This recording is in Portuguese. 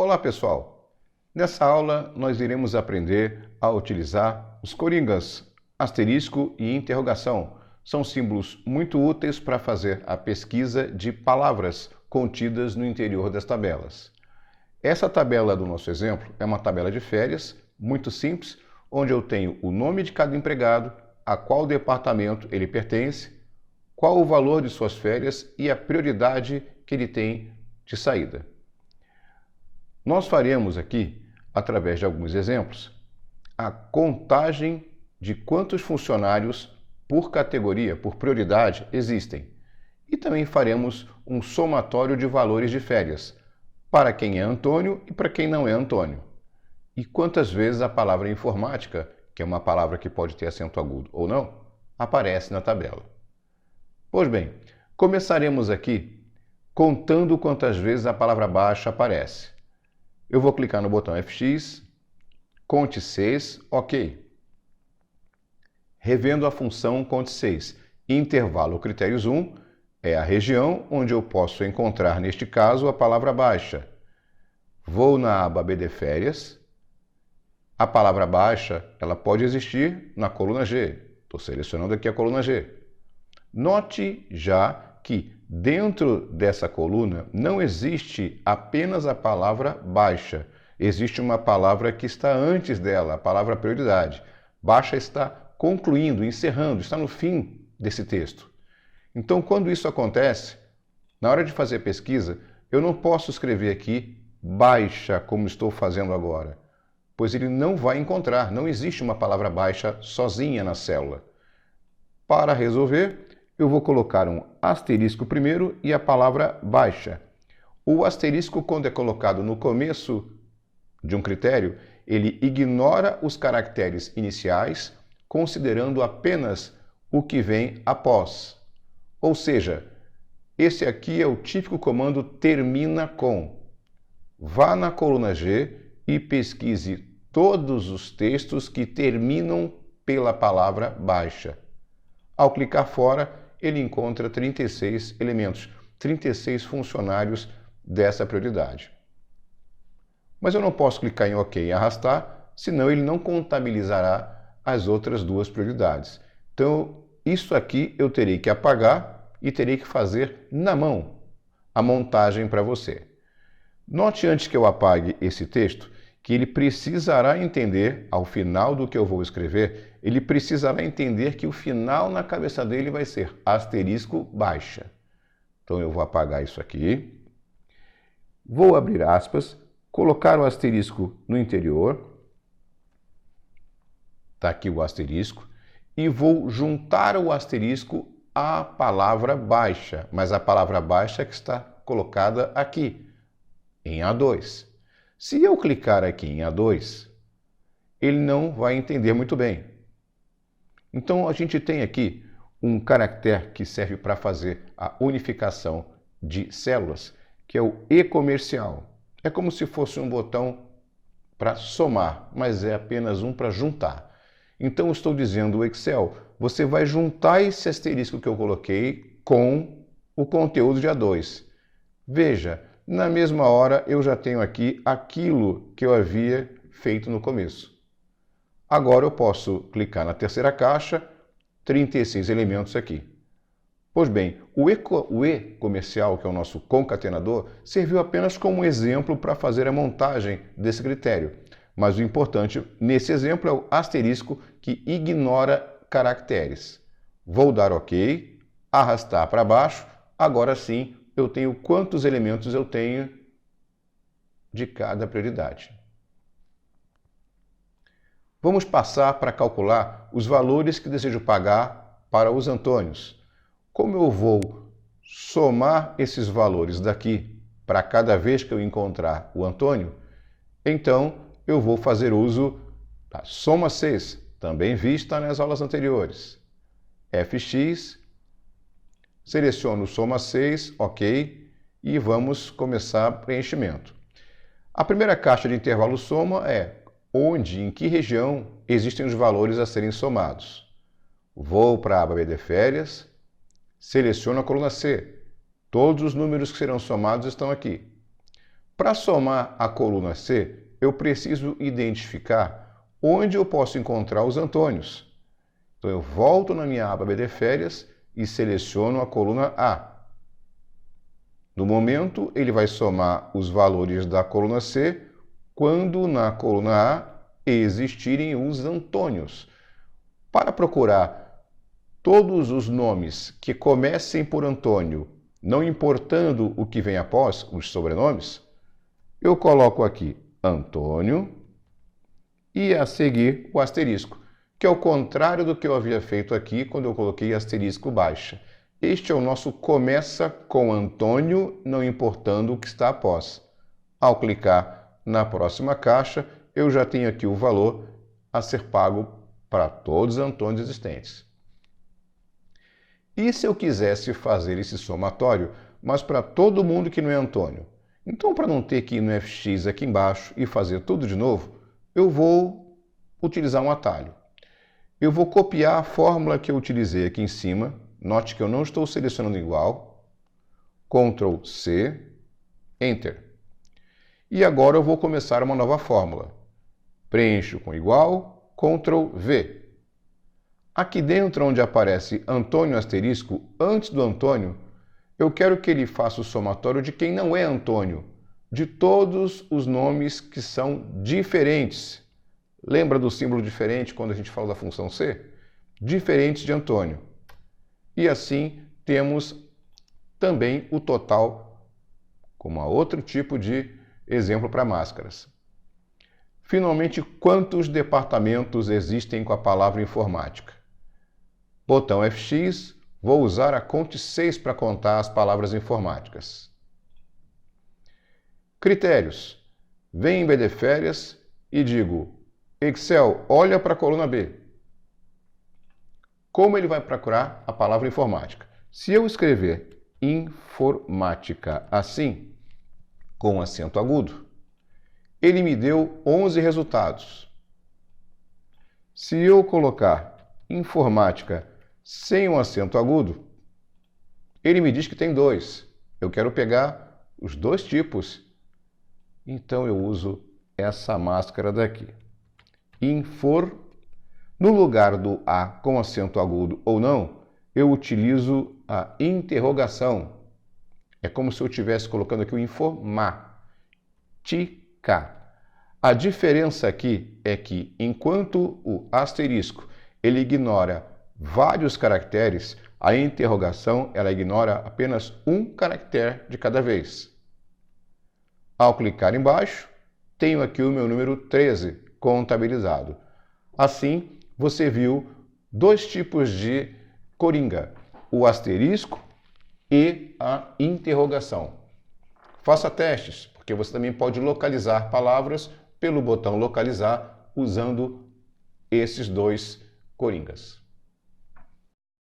Olá pessoal! Nessa aula nós iremos aprender a utilizar os coringas, asterisco e interrogação. São símbolos muito úteis para fazer a pesquisa de palavras contidas no interior das tabelas. Essa tabela do nosso exemplo é uma tabela de férias, muito simples, onde eu tenho o nome de cada empregado, a qual departamento ele pertence, qual o valor de suas férias e a prioridade que ele tem de saída. Nós faremos aqui, através de alguns exemplos, a contagem de quantos funcionários por categoria, por prioridade, existem. E também faremos um somatório de valores de férias, para quem é Antônio e para quem não é Antônio. E quantas vezes a palavra informática, que é uma palavra que pode ter acento agudo ou não, aparece na tabela. Pois bem, começaremos aqui contando quantas vezes a palavra baixa aparece. Eu vou clicar no botão FX, conte 6, OK. Revendo a função conte 6, intervalo critérios 1 é a região onde eu posso encontrar, neste caso, a palavra baixa. Vou na aba BD Férias. A palavra baixa ela pode existir na coluna G. Estou selecionando aqui a coluna G. Note já que dentro dessa coluna não existe apenas a palavra baixa. Existe uma palavra que está antes dela, a palavra prioridade. Baixa está concluindo, encerrando, está no fim desse texto. Então, quando isso acontece, na hora de fazer pesquisa, eu não posso escrever aqui baixa, como estou fazendo agora, pois ele não vai encontrar, não existe uma palavra baixa sozinha na célula. Para resolver, eu vou colocar um asterisco primeiro e a palavra baixa. O asterisco, quando é colocado no começo de um critério, ele ignora os caracteres iniciais, considerando apenas o que vem após. Ou seja, esse aqui é o típico comando termina com. Vá na coluna G e pesquise todos os textos que terminam pela palavra baixa. Ao clicar fora, ele encontra 36 elementos, 36 funcionários dessa prioridade. Mas eu não posso clicar em OK e arrastar, senão ele não contabilizará as outras duas prioridades. Então, isso aqui eu terei que apagar e terei que fazer na mão a montagem para você. Note antes que eu apague esse texto que ele precisará entender, ao final do que eu vou escrever, ele precisará entender que o final na cabeça dele vai ser asterisco baixa. Então eu vou apagar isso aqui, vou abrir aspas, colocar o asterisco no interior, está aqui o asterisco, e vou juntar o asterisco à palavra baixa, mas a palavra baixa que está colocada aqui, em A2. Se eu clicar aqui em A2, ele não vai entender muito bem. Então a gente tem aqui um caractere que serve para fazer a unificação de células, que é o E comercial. É como se fosse um botão para somar, mas é apenas um para juntar. Então eu estou dizendo ao Excel, você vai juntar esse asterisco que eu coloquei com o conteúdo de A2. Veja, na mesma hora eu já tenho aqui aquilo que eu havia feito no começo. Agora eu posso clicar na terceira caixa, 36 elementos aqui. Pois bem, o E comercial, que é o nosso concatenador, serviu apenas como exemplo para fazer a montagem desse critério. Mas o importante nesse exemplo é o asterisco que ignora caracteres. Vou dar OK, arrastar para baixo, agora sim eu tenho quantos elementos eu tenho de cada prioridade. Vamos passar para calcular os valores que desejo pagar para os Antônios. Como eu vou somar esses valores daqui para cada vez que eu encontrar o Antônio, então eu vou fazer uso da soma 6, também vista nas aulas anteriores. FX, seleciono soma 6, OK, e vamos começar preenchimento. A primeira caixa de intervalo soma é onde, em que região existem os valores a serem somados. Vou para a aba BD Férias, seleciono a coluna C. Todos os números que serão somados estão aqui. Para somar a coluna C, eu preciso identificar onde eu posso encontrar os antônios. Então eu volto na minha aba BD Férias e seleciono a coluna A. No momento, ele vai somar os valores da coluna C quando na coluna A existirem os antônios. Para procurar todos os nomes que comecem por Antônio, não importando o que vem após, os sobrenomes, eu coloco aqui Antônio e a seguir o asterisco, que é o contrário do que eu havia feito aqui quando eu coloquei asterisco baixa. Este é o nosso começa com Antônio, não importando o que está após. Ao clicar na próxima caixa, eu já tenho aqui o valor a ser pago para todos os Antônios existentes. E se eu quisesse fazer esse somatório, mas para todo mundo que não é Antônio? Então, para não ter que ir no FX aqui embaixo e fazer tudo de novo, eu vou utilizar um atalho. Eu vou copiar a fórmula que eu utilizei aqui em cima. Note que eu não estou selecionando igual. Ctrl C, Enter. E agora eu vou começar uma nova fórmula. Preencho com igual, Ctrl V. Aqui dentro, onde aparece Antônio asterisco, antes do Antônio, eu quero que ele faça o somatório de quem não é Antônio, de todos os nomes que são diferentes. Lembra do símbolo diferente quando a gente fala da função C? Diferentes de Antônio. E assim temos também o total como outro tipo de exemplo para máscaras. Finalmente, quantos departamentos existem com a palavra informática? Botão FX, vou usar a Conte 6 para contar as palavras informáticas. Critérios. Venho em BD Férias e digo, Excel, olha para a coluna B. Como ele vai procurar a palavra informática? Se eu escrever informática assim, com acento agudo, ele me deu 11 resultados. Se eu colocar informática sem um acento agudo, ele me diz que tem 2. Eu quero pegar os 2 tipos. Então eu uso essa máscara daqui. No lugar do A com acento agudo ou não, eu utilizo a interrogação. É como se eu estivesse colocando aqui o informática. A diferença aqui é que, enquanto o asterisco ele ignora vários caracteres, a interrogação ela ignora apenas um caractere de cada vez. Ao clicar embaixo, tenho aqui o meu número 13 contabilizado. Assim, você viu 2 tipos de coringa, o asterisco e a interrogação. Faça testes, porque você também pode localizar palavras pelo botão localizar usando esses 2 coringas.